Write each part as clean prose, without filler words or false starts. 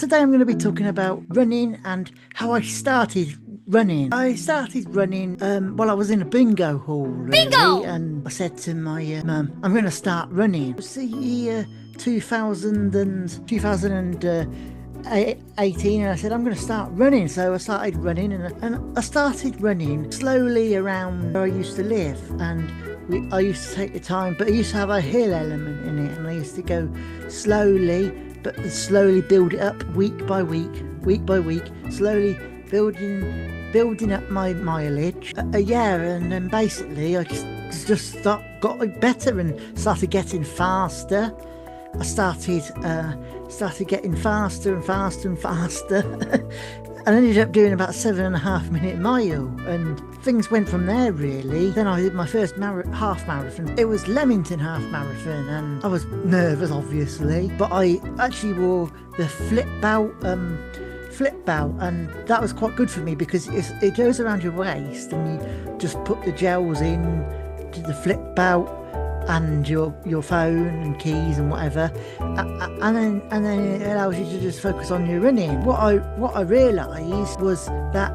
Today I'm going to be talking about running and how I started running. I started running while I was in a bingo hall, really. Bingo! And I said to my mum, I'm going to start running. It was the year 2018, and I said, I'm going to start running. So I started running, and I started running slowly around where I used to live. And I used to take the time, but I used to have a hill element in it, and I used to go slowly, but slowly build it up week by week, slowly building up my mileage. And then basically I just got better and started getting faster. I started getting faster and faster and faster. And ended up doing about 7.5 minute mile, and things went from there really. Then I did my first half marathon. It was Leamington half marathon, and I was nervous obviously, but I actually wore the flip belt, and that was quite good for me because it goes around your waist, and you just put the gels in to the flip belt and your phone and keys and whatever, and then it allows you to just focus on your running. What I realised was that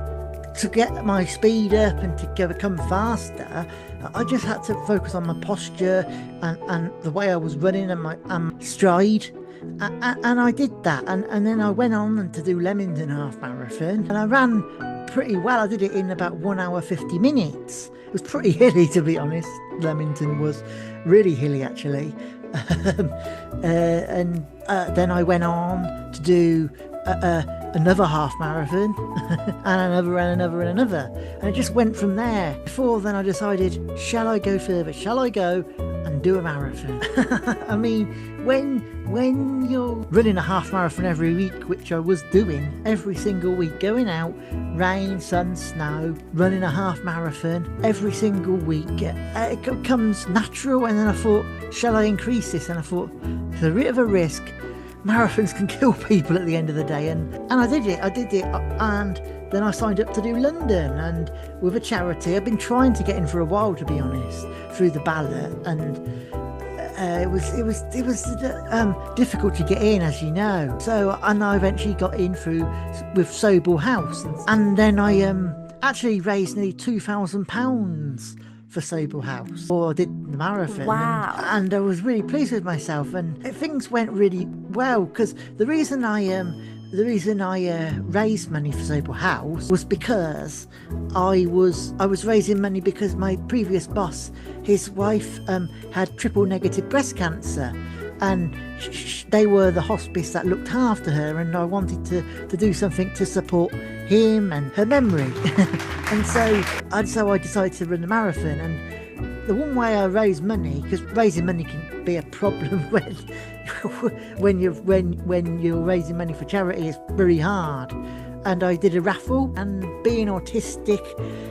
to get my speed up and to become faster, I just had to focus on my posture and the way I was running and my stride. And I did that, and then I went on to do Leamington half marathon, and I ran pretty well. I did it in about 1 hour 50 minutes. It was pretty hilly, to be honest. Leamington was really hilly actually. And then I went on to do another half marathon and another and it just went from there. Before then I decided, shall I go further? Shall I go and do a marathon? I mean, when you're running a half marathon every week, which I was doing every single week, going out, rain, sun, snow, running a half marathon every single week, it becomes natural. And then I thought, shall I increase this? And I thought, it's a bit of a risk. Marathons can kill people at the end of the day, and I did it, and then I signed up to do London, and with a charity. I've been trying to get in for a while, to be honest, through the ballot, and it was difficult to get in, as you know. So, and I eventually got in with Sobell House, and then I actually raised nearly £2,000 for Sobell House, or I did the marathon. Wow. And I was really pleased with myself, and things went really well, because the reason I raised money for Sobell House was because I was raising money because my previous boss, his wife, had triple negative breast cancer, and they were the hospice that looked after her, and I wanted to do something to support him and her memory. And so I decided to run the marathon. And the one way I raise money, because raising money can be a problem when you're raising money for charity, is very hard. And I did a raffle, and being autistic,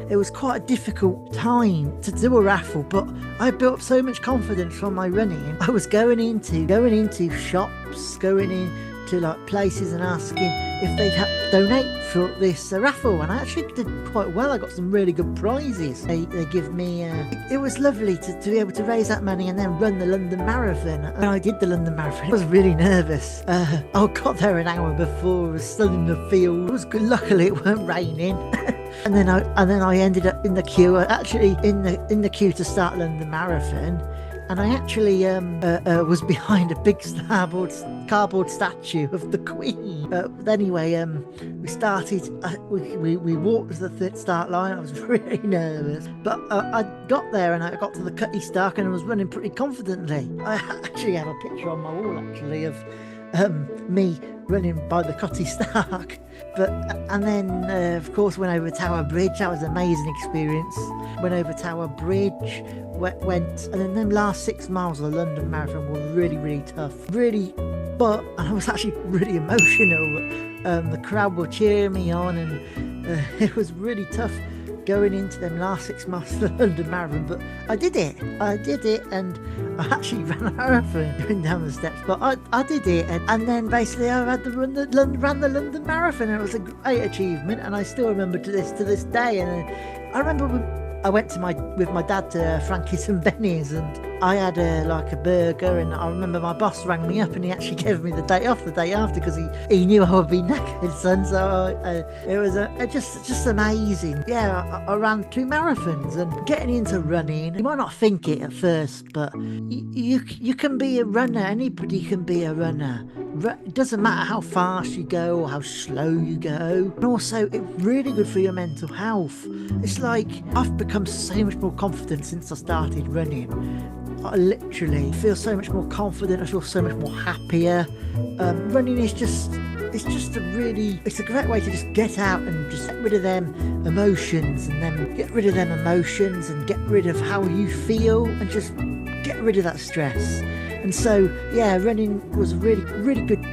it was quite a difficult time to do a raffle, but I built up so much confidence from my running. I was going into shops, going into like places and asking if they'd donate for this raffle, and I actually did quite well. I got some really good prizes. They give me it was lovely to be able to raise that money and then run the London Marathon. And I did the London Marathon. I was really nervous. I got there an hour before. I was still in the field. It was good. Luckily it weren't raining. and then I ended up in the queue, actually in the queue to start London Marathon. And I actually was behind a big cardboard statue of the Queen. Anyway, we started. We walked to the start line. I was really nervous, but I got there and I got to the Cutty Stark, and I was running pretty confidently. I actually have a picture on my wall, actually, of me running by the Cutty Stark. And then of course went over Tower Bridge. That was an amazing experience. Went over Tower Bridge, went, and then them last 6 miles of the London Marathon were really, really tough. But I was actually really emotional. The crowd were cheering me on, and it was really tough going into them last 6 miles of the London Marathon. But I did it, and I actually ran a marathon going down the steps. But I did it, and then basically I had to ran the London Marathon, and it was a great achievement, and I still remember to this day. And I remember I went with my dad to Frankie's and Benny's, and I had a burger, and I remember my boss rang me up and he actually gave me the day off the day after because he knew I would be knackered, son. So it was just amazing. Yeah, I ran 2 marathons, and getting into running, you might not think it at first, but you can be a runner. Anybody can be a runner. It doesn't matter how fast you go or how slow you go. And also, it's really good for your mental health. It's like I've become so much more confident since I started running. I literally feel so much more confident. I feel so much more happier. Running is it's a great way to just get out and just get rid of them emotions, and get rid of how you feel, and just get rid of that stress. And so, yeah, running was really good.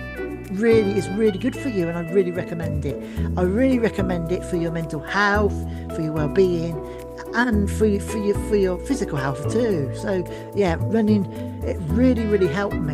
Is really good for you, and I really recommend it. I really recommend it for your mental health, for your well-being, and for your physical health too. So yeah, running, it really helped me.